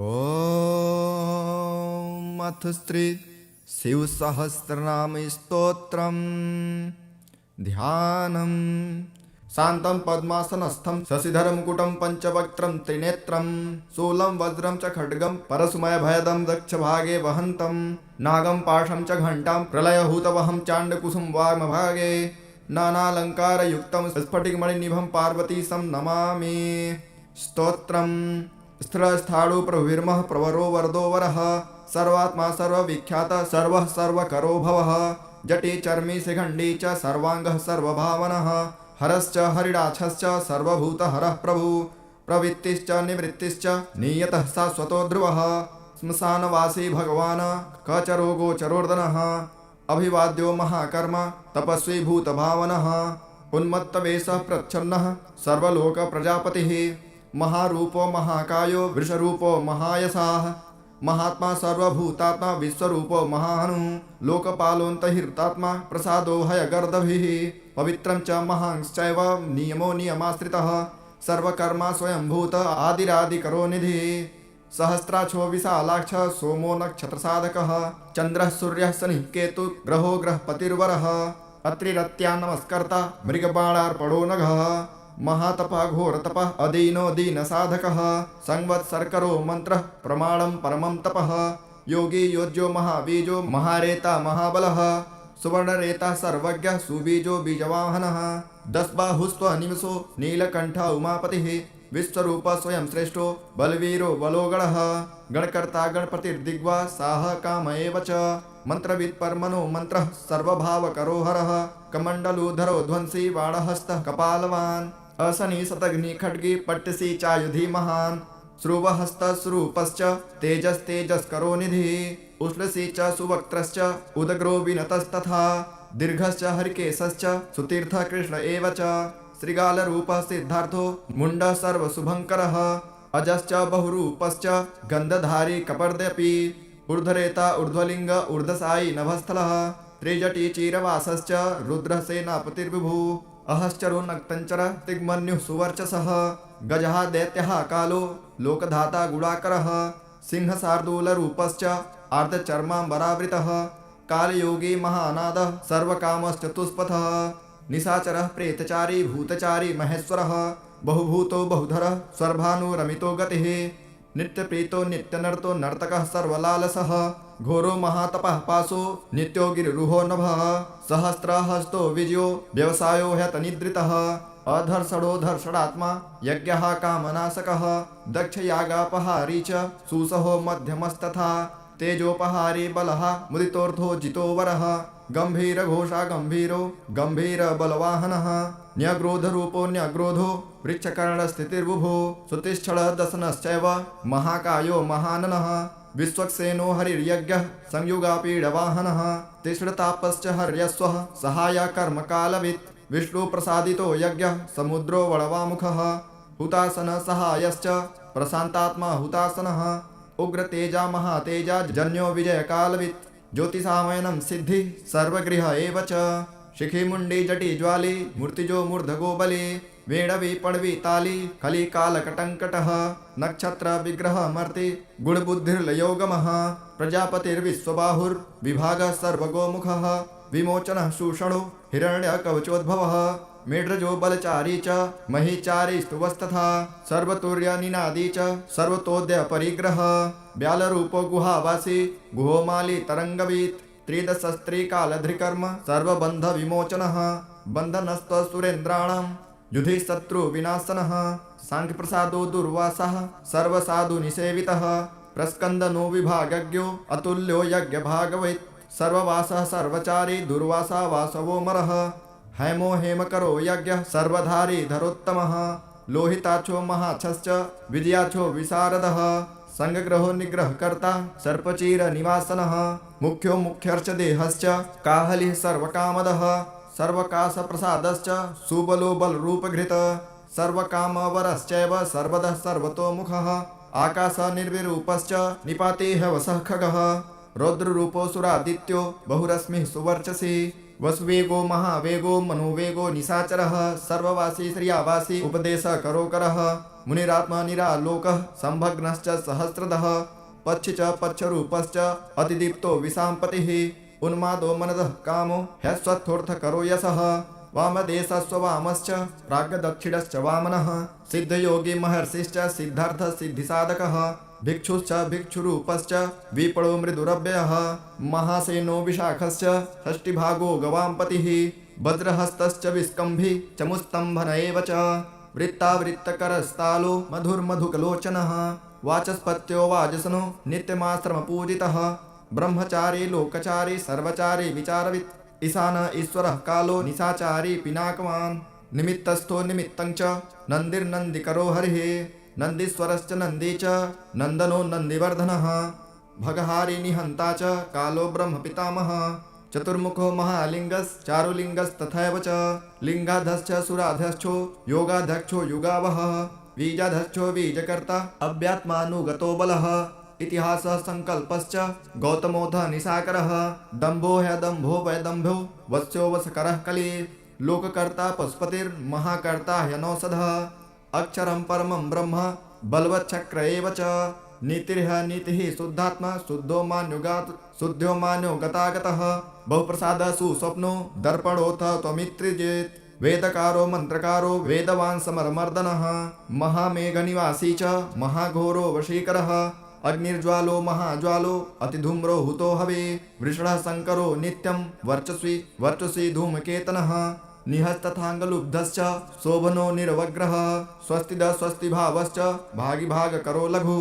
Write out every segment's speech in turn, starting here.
ॐ अथ श्री शिवसहस्रनाम स्तोत्रम् ध्यानम् शान्तं पद्मासनस्थं शशिधरं मुकुटं पंचवक्त्रं त्रिनेत्रं शूलं वज्रं च खड्गं परशुमयभयदं दक्षभागे वहन्तं नागं पाशं च घण्टां प्रलयहूतवहं चाण्डकुसुं वामभागे नानालङ्कारयुक्तं स्फटिकमणिनिभं पार्वतीशं नमामि। स्तोत्रम् स्थिरस्थाणु प्रभुर्मः प्रवरो वरदो वरः सर्वात्मा सर्वविख्यात सर्वः सर्वकरो भवः जटे चर्मी शिखण्डी च सर्वाङ्गः सर्वभावनः हरश्च हरिणाक्षश्च सर्वभूतहरः प्रभु प्रवृत्तिश्च निवृत्तिश्च नियतः शाश्वतो ध्रुवः श्मशानवासी भगवान् कचरो गोचरोर्दनः अभिवाद्यो महाकर्म तपस्वी भूतभावनः उन्मत्तवेषः प्रच्छन्नः सर्वलोक प्रजापतिः महारूपो महाकायो वृषरूपो महायशाः महात्मा सर्वभूतात्मा विश्वरूपो महाहनु लोकपालोऽन्तर्हितात्मा प्रसादो हयगर्दभिः पवित्रं च महांश्चैव नियमो नियमाश्रितः सर्वकर्मा स्वयंभूत आदिरादिकरो निधिः सहस्राक्षो विशालाक्ष सोमो नक्षत्रसाधकः चन्द्रः सूर्यः शनिः केतु ग्रहो ग्रहपतिर्वरः अत्रिरत्या नमस्कर्ता मृगबाणार्पणो नघः महातपः घोरतपः अदीनो दीनसाधकः संवत्सरकरो मन्त्रः प्रमाणं परमं तपः योगी योज्यो महाबीजो महारेता महाबलः सुवर्णरेता सर्वज्ञः सुबीजो बीजवाहनः दशबाहुस्त्वनिमिषो नीलकण्ठ उमापतिः विश्वरूप स्वयं श्रेष्ठो बलवीरो बलोगणः गणकर्ता गणपतिर्दिग्वा साह काम एव च मंत्रवित् परमनो मंत्रः सर्वभावकरो हरः कमण्डलुधरो ध्वंसी बाणहस्तः कपालवान् असनी शतघ्नि खड्गी पट्टसी चायुधि महान् श्रुवहस्तस्वरूपश्च तेजस्तेजस्करो निधिः उष्णसी च सुवक्त्रश्च उदग्रो विनतस्तथा दीर्घश्च हरिकेशश्च सुतीर्थ कृष्ण एव च श्रीगालरूपः सिद्धार्थो मुण्डः सर्वशुभङ्करः अजश्च बहुरूपश्च गन्धधारी कपर्दपि ऊर्ध्वरेता ऊर्ध्वलिङ्ग ऊर्ध्वसायी नभस्थलः त्रिजटी चीरवासश्च रुद्रः सेनापतिर्विभुः अहश्चरो नक्तञ्चर तिग्मन्युः सुवर्चसः गजः दैत्यः कालो लोकधाता गुणाकरः सिंहशार्दूलरूपश्च आर्धचर्माम्बरावृतः कालयोगी महानादः सर्वकामश्चतुष्पथः निशाचरः प्रेतचारी भूतचारी महेश्वरः बहुभूतो बहुधरः स्वर्भानुरमितो गतिः नित्यप्रीतो नित्यनर्तो नर्तकः सर्वलालसः घोरो महातपः पाशो नित्यो गिरिरुहो नभः सहस्रहस्तो विजयो व्यवसायो ह्यतनिद्रितः अधर्षणो धर्षणात्मा यज्ञः कामनाशकः दक्षयागापहारी च सुसहो मध्यमस्तथा तेजोपहारी बलः मुदितोऽर्थो जितो वरः गंभीर घोषा गंभीरो गंभीर बलवाहनः न्यग्रोधरूपो न्यग्रोधो वृक्षकर्णस्थितिर्बुभो सुतिष्ठळ दशनश्चैव महाकायो महाननः विश्वक्सेनो हरिर्यज्ञः संयुगापीडवाहनः तिष्ठतापश्च हर्यस्वः सहाय कर्मकालवित् विष्णुप्रसादितो यज्ञः समुद्रो वळवामुखः हुतासन सहायश्च प्रशान्तात्मा हुतासनः उग्रतेजा महातेजा जन्यो विजयकालवित् ज्योतिषामयनं सिद्धि सर्वगृह एव च शिखी मुंडी जटी ज्वाली मूर्तिजो मूर्धगो बली वेणवी पणवी ताली खली कालकटंकटः नक्षत्र विग्रह मर्ति गुणबुद्धिर्लयोगमः प्रजापतिर्विश्वबाहुर्विभागः सर्वगोमुखः विमोचनः शूषणो हिरण्यकवचोद्भवः मेढ्रजो बलचारी च महीचारी स्तुवस्तथा सर्वतुर्यनिनादी च सर्वतोद्य परिग्रह व्यालरूपो गुहावासी गुहोमाली तरंगवीत त्रिदशस्त्री कालध्रिकर्म सर्वबंध विमोचनः बंधनस्तुरेन्द्राणां युधि शत्रु विनाशनः सांख्य प्रसादो दुर्वासः सर्वसाधु निसेवितः प्रस्कंदनो विभागज्ञो अतुल्यो यज्ञ भागवत् सर्ववासः सर्वचारी दुर्वासा वासवो मरः हैमो हेमकरो यज्ञ सर्वधारी धरोत्तमः लोहिताक्षो महाक्षश्च विजयाक्षो विशारदः संगग्रहो निग्रहकर्ता सर्पचीर निवासनः मुख्यो मुख्यर्च देहश्च काहलिः सर्वकामदः सर्वकाश प्रसादश्च सुबलो बलरूपघृत सर्वकामवरश्चैव सर्वदः सर्वतोमुखः आकाश निर्विरूपश्च निपातेह वसः खगः रौद्ररूपो सुरादित्यो बहुरश्मिः सुवर्चसी वसुवेगो महावेगो मनोवेगो निशाचरः सर्ववासी श्रियावासी उपदेश करोकरः मुनिरात्मा निरालोकः संभग्नश्च सहस्रदः पच्छि च पच्छरूपश्च अतिदीप्तो विशाम्पतिः उन्मादो मनदः कामो ह्यस्वत्थोऽर्थकरो यशः वामदेशस्व वामश्च प्राग्दक्षिणश्च वामनः सिद्धयोगी महर्षिश्च सिद्धार्थसिद्धिसाधकः भिक्षुश्च भिक्षुरूपश्च विपणो मृदुरव्ययः महासेनो विशाखश्च षष्टिभागो गवाम्पतिः वज्रहस्तश्च विस्कम्भी चमुस्तम्भन एव च वृत्तावृत्तकरस्तालो मधुर्मधुकलोचनः वाचस्पत्यो वाजसनो नित्यमाश्रमपूजितः ब्रह्मचारी लोकचारी सर्वचारी विचारवित् ईशान ईश्वरः कालो निशाचारी पिनाकवान् निमित्तस्थो निमित्तं च नन्दिर्नन्दिकरो हरिः नन्दीश्वरश्च नन्दी च नन्दनो नन्दिवर्धनः भगहारी निहन्ता च कालो ब्रह्मपितामहः चतुर्मुखो महालिङ्गश्चारुलिङ्गस्तथैव च लिङ्गाधश्च सुराध्यक्षो योगाध्यक्षो युगावहः बीजाध्यक्षो बीजकर्ता अव्यात्मानुगतो बलः इतिहासः संकल्पश्च गौतमोऽथ निशाकरः दम्भो ह्यदम्भो वैदम्भो वत्स्यो वसकरः कली लोककर्ता पशुपतिर्महाकर्ता ह्यनौषधः अक्षरं परमं ब्रह्म बलवच्चक्र एव च नीतिर्ह नीतिः शुद्धात्मा शुद्धो मान्यो गतागतः बहुप्रसादः सुस्वप्नो दर्पणोऽथ त्वमित्रिजेत् वेदकारो मंत्रकारो वेदवान् समरमर्दनः महामेघनिवासी च महाघोरो वशीकरः अग्निर्ज्वालो महाज्वालो अतिधूम्रो हुतो हवे वृषणः शङ्करो नित्यं वर्चस्वी धूमकेतनः निहस्तथाङ्गलुब्धश्च शोभनो निरवग्रह स्वस्तिद स्वस्तिभावश्च भागिभागकरो लघु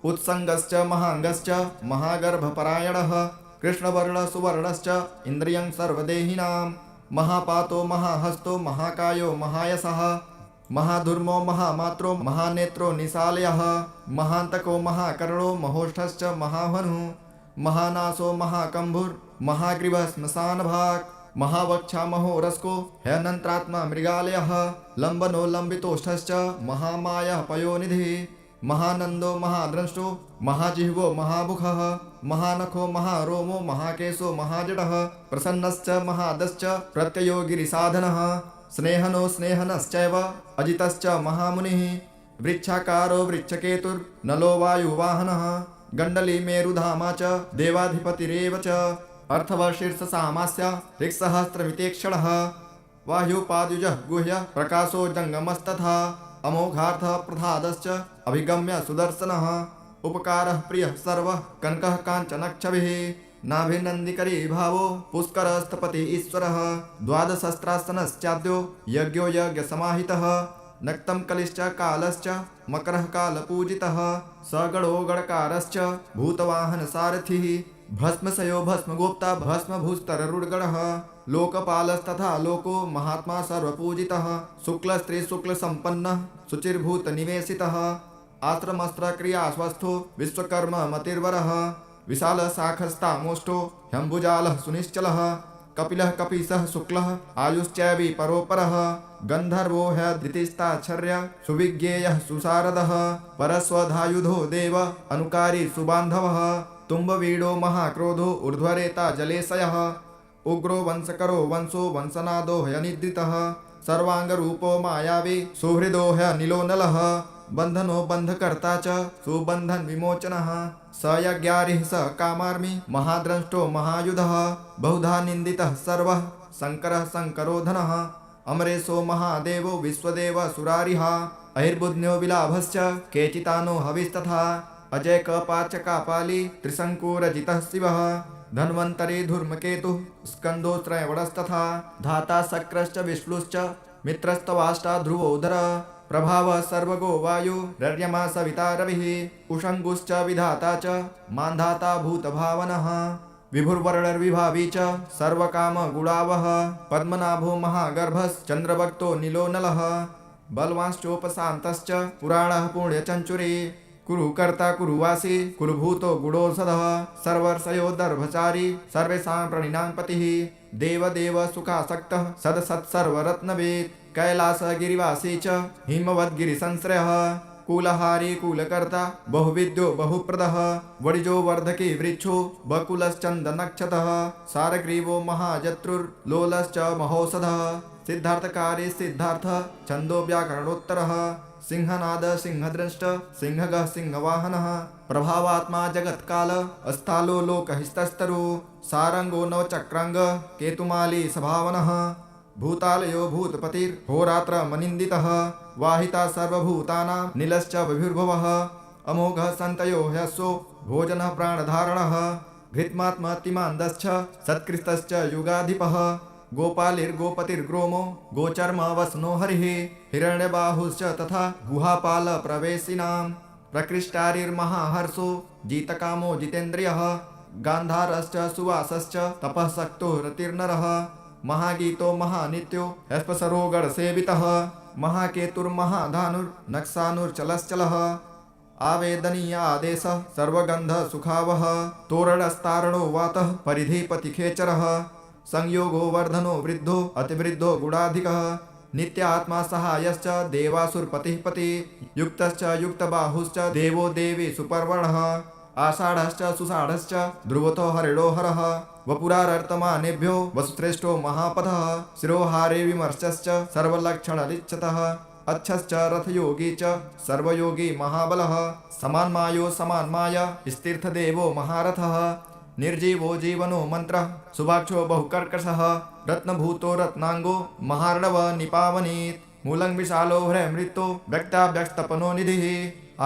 उत्सङ्गश्च महाङ्गश्च महागर्भपरायणः कृष्णवर्ण सुवर्णश्च इन्द्रियं सर्वदेहिनां महापातो महाहस्तो महाकायो महायसः महाधूर्मो महामात्रो महानेत्रो निशालयः महान्तको महाकर्णो महोष्ठश्च महाहनुः महानासो महाकम्भुर्महाग्रीवः श्मशानभाक् महावक्षा महोरस्को ह्यनन्त्रात्मा मृगालयः लम्बनो लम्बितोष्ठश्च महामायः पयोनिधिः महानन्दो महाद्रष्टो महाजिह्वो महामुखः महानखो महारोमो महाकेशो महाजडः प्रसन्नश्च महादश्च प्रत्ययो गिरिसाधनः स्नेहनो स्नेहनश्चैव अजितश्च महामुनिः वृक्षाकारो वृक्षकेतुर्नलो वायुवाहनः गण्डली मेरुधामा च देवाधिपतिरेव च अर्थवः शीर्षसामास्य ऋक्सहस्रमितेक्षणः वायुपाद्युजः गुह्य प्रकाशो जङ्गमस्तथा अमोघार्थः प्रसादश्च अभिगम्य सुदर्शनः उपकारः प्रियः सर्वः कनकः काञ्चनक्षभिः नाभिनन्दिकरी भावो पुष्करस्थपति ईश्वरः द्वादशस्त्रासनश्चाद्यो यज्ञो यज्ञसमाहितः नक्तं कलिश्च कालश्च मकरः कालपूजितः सगणो गणकारश्च भूतवाहनसारथिः भस्मशयो भस्मगोप्ता भस्मभूस्तररुड्गणः लोकपालस्तथा लोको महात्मा सर्वपूजितः शुक्लस्त्रीशुक्लसम्पन्नः शुचिर्भूतनिवेशितः आश्रमस्त्रक्रियास्वस्थो विश्वकर्ममतिर्वरः विशालशाखस्तामोष्ठो ह्यम्बुजालः सुनिश्चलः कपिलः कपीसः शुक्लः आयुश्चैवि परोपरः गन्धर्वो ह्यदितिस्ताच्छर्य सुविज्ञेयः सुशारदः परस्वधायुधो देव अनुकारी सुबान्धवः तुम्बवीडो महाक्रोधो ऊर्ध्वरेता जलेशयः उग्रो वंशकरो वंशो वंशनादो ह्यनिद्रितः सर्वाङ्गरूपो मायावी सुहृदो ह्यनिलोनलः बन्धनो बन्धकर्ता च सुबन्धन विमोचनः स यज्ञारिः स कामार्मि महाद्रष्टो महायुधः बहुधा निन्दितः सर्वः शङ्करः शङ्करोधनः अमरेशो महादेवो विश्वदेव सुरारिः अहिर्बुध्न्यो विलाभश्च केचितानो हविस्तथा अजय कपाचकापाली त्रिशङ्कुरजितः शिवः धन्वन्तरी धूर्मकेतुः स्कन्दो त्रयवणस्तथा धाता शक्रश्च विष्णुश्च मित्रस्तवाष्टा ध्रुवोदर प्रभाव सर्वगो वायु रर्यमा सविता रविः उषङ्गुश्च विधाता च मान्धाता भूतभावनः विभुर्वर्णर्विभावी च सर्वकामगुणावः पद्मनाभो महागर्भश्चन्द्रभक्तो नीलोनलः बलवांश्चोपशान्तश्च पुराणः पुण्यचञ्चुरी कुरुकर्ता कुरुवासी कुरुभूतो गुणोषधः सर्वर्षयो दर्भचारी सर्वेषां प्रणिनां पतिः देवदेव सुखासक्तः सदसत्सर्वरत्नवेत् कैलासगिरिवासी च हिमवद्गिरिसंश्रयः कुलहारी कुलकर्ता बहुविद्यो बहुप्रदः वणिजो वर्धकी वृक्षो बकुलश्चन्दनक्षतः सारग्रीवो महाजत्रुर्लोलश्च महोषधः सिद्धार्थकारी सिद्धार्थ छन्दो व्याकरणोत्तरः सिंहनाद सिंहद्रष्ट सिंहगः सिंहवाहनः प्रभावात्मा जगत्काल अस्थालो लोकहिस्तस्तरु सारंगो नवचक्रांग केतुमाली सभावनः भूतालयो भूतपतिर्होरात्र मनिन्दितः वाहिता सर्वभूतानां नीलश्च विभुर्भुवः अमोघः सन्तयो ह्यस्सो भोजनः प्राणधारणः घृत्मात्मतिमान्दश्च सत्कृतश्च युगाधिपः गोपालिर्गोपतिर्ग्रोमो गोचर्म वसनो हरिः हिरण्यबाहुश्च तथा गुहापालप्रवेशिनां प्रकृष्टारिर्महाहर्षो जितकामो जितेन्द्रियः गान्धारश्च सुवासश्च तपःशक्तो रतिर्नरः महागीतो महानित्यो हस्पसरो गणसेवितः महाकेतुर्महाधानुर्नक्सानुर्चलश्चलः आवेदनीयादेशः सर्वगन्धसुखावः तोरणस्तारणो वातः परिधिपतिखेचरः संयोगो वर्धनो वृद्धो अतिवृद्धो गुणाधिकः नित्यात्मा सहायश्च देवासुरपतिः पति युक्तश्च युक्तबाहुश्च देवो देवी सुपर्वणः आषाढ़श्च सुषाढ़श्च ध्रुवतो हरिणो हरः वपुरारर्तमानेभ्यो वसुश्रेष्ठो महापथः शिरोहारे विमर्शश्च सर्वलक्षणरिच्छतः अच्छश्च रथयोगी च सर्वयोगी महाबलः समान्मायो समान्माय स्तीर्थदेवो महारथः निर्जीवो जीवनो मंत्रः सुभाक्षो बहुकर्कशः रत्नभूतो रत्नांगो महार्णव निपावनीत् मूलं विशालो हृमृतो व्यक्ताव्यक्तपनो निधिः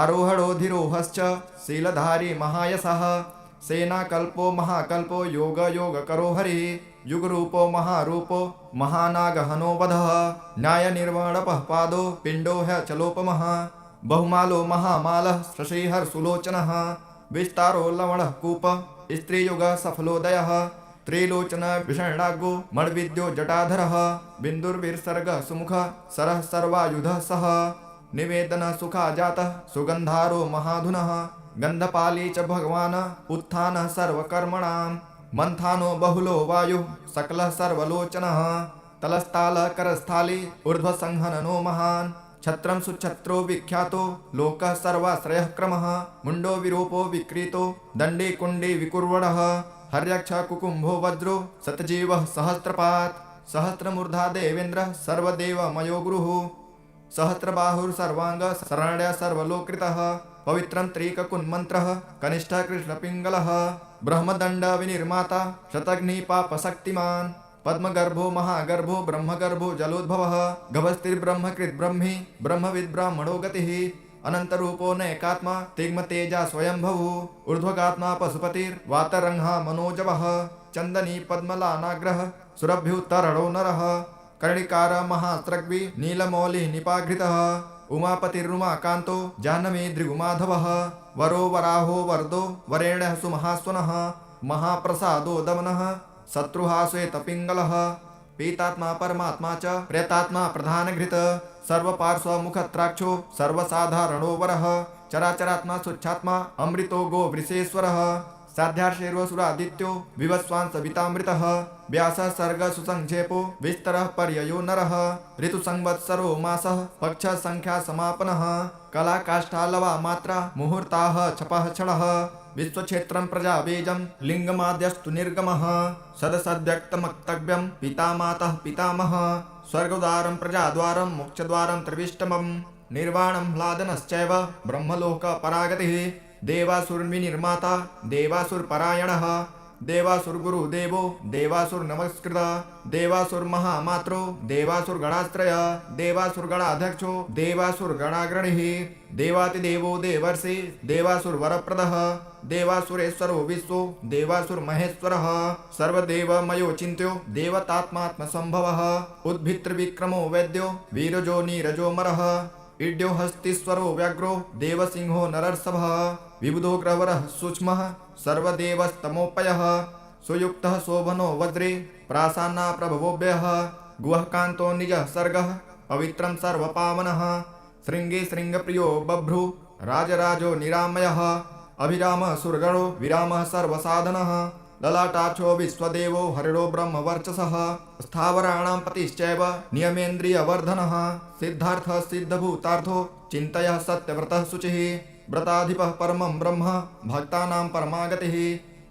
आरोहणो धीरोहश्च शीलधारी महायशः सेनाकल्पो महाकल्पो योग योगकरो हरिः युगरूपो महारूपो महानागहनो वधः न्यायनिर्वाणपः पादो पिण्डो ह्यचलोपमः बहुमालो महामालः शशिहर्षुलोचनः विस्तारो लवणः कूपः स्त्रीयुगः सफलोदयः त्रिलोचन विषण्णागो मणिविद्यो जटाधरः बिन्दुर्विसर्गः सुमुखः सरः सर्वायुधः सः निवेदन सुखा जातः सुगन्धारो महाधुनः गन्धपाली च भगवान् उत्थानः सर्वकर्मणां मन्थानो बहुलो वायुः सकलः सर्वलोचनः तलस्तालः करस्थाली ऊर्ध्वसंहननो महान् छत्रं सुछत्रो विख्यातो लोकः सर्वाश्रयः क्रमः मुण्डो विरूपो विक्रीतो दण्डे कुण्डे विकुर्वणः हर्यक्ष कुकुम्भो वज्रो सतजीवः सहस्रपात् सहस्रमूर्धा देवेन्द्रः सर्वदेवमयो गुरुः सहस्रबाहुर्सर्वाङ्ग शरण्य सर्वलोकृतः पवित्रं त्रिककुन्मन्त्रः कनिष्ठः कृष्णपिङ्गलः ब्रह्मदण्ड विनिर्माता शतघ्निपापशक्तिमान् पद्मगर्भो महागर्भो ब्रह्मगर्भो जलोद्भवः गभस्तिर्ब्रह्मकृत् ब्रह्मी ब्रह्मविद् ब्राह्मणो गतिः अनन्तरूपो नैकात्मा तिग्मतेजा स्वयंभुः ऊर्ध्वगात्मा पशुपतिर्वातरंहा मनोजवः चन्दनी पद्मलानाग्रह सुरभ्युत्तरणो नरः कर्णिकार महास्रग्वि नीलमौलिः निपाघृतः उमापतिरुमाकान्तो जाह्नवी दृगुमाधवः वरो वराहो वरदो वरेण्यः सुमहास्वनः महाप्रसादो दमनः शत्रुहाश्वेतपिङ्गलः पीतात्मा परमात्मा च प्रेतात्मा प्रधानघृत सर्वपार्श्वमुखत्राक्षो सर्वसाधारणो वरः चराचरात्मा सुच्छात्मा अमृतो गोवृषेश्वरः साध्यार्षेर्वसुरादित्यो विवस्वान् सवितामृतः व्यासः सर्ग सुसंक्षेपो विस्तरः पर्ययो नरः ऋतुसंवत्सरो मासः पक्षः संख्या समापनः कलाकाष्ठालवा मात्रा मुहूर्ताः छपः क्षणः विश्वक्षेत्रं प्रजाबीजं लिङ्गमाद्यस्तु निर्गमः सदसद्व्यक्तमक्तव्यं पितामातः पितामहः स्वर्गद्वारं प्रजाद्वारं मोक्षद्वारं त्रिविष्टमं निर्वाणं ह्लादनश्चैव ब्रह्मलोकपरागतिः देवासुरविनिर्माता देवासुरपरायणः देवासुरगुरुदेवो देवासुरनमस्कृतः देवासुरमहामात्रो देवासुरगणाश्रय देवासुरगणाध्यक्षो देवासुरगणाग्रणिः देवातिदेवो देवर्षि देवासुरवरप्रदः देवासुरेश्वरो विश्वो देवासुरमहेश्वरः सर्वदेवमयो चिन्त्यो देवतात्मात्मसम्भवः उद्भित्रिविक्रमो वैद्यो वीरजो नीरजोमरः इड्यो हस्तीश्वरो व्याघ्रो देवसिंहो नरर्षभः विबुधो ग्रहवरः सूक्ष्मः सर्वदेवस्तमोपयः सुयुक्तः शोभनो वज्रे प्रासान्ना प्रभवोभ्यः गुहः कान्तो निजः सर्गः पवित्रं सर्वपावनः शृङ्गे शृङ्गप्रियो बभ्रु राजराजो निरामयः अभिरामः सुरगणो विरामः सर्वसाधनः ललाटाक्षो विश्वदेवो हरिणो ब्रह्मवर्चसः स्थावराणां पतिश्चैव नियमेन्द्रियवर्धनः सिद्धार्थः सिद्धभूतार्थो चिन्तयः सत्यव्रतः शुचिः व्रताधिपः परमं ब्रह्म भक्तानां परमागतिः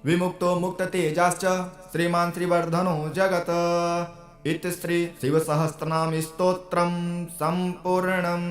विमुक्तो मुक्ततेजाश्च श्रीमान् श्रीवर्धनो जगत् इति श्री शिवसहस्रनाम स्तोत्रं सम्पूर्णम्।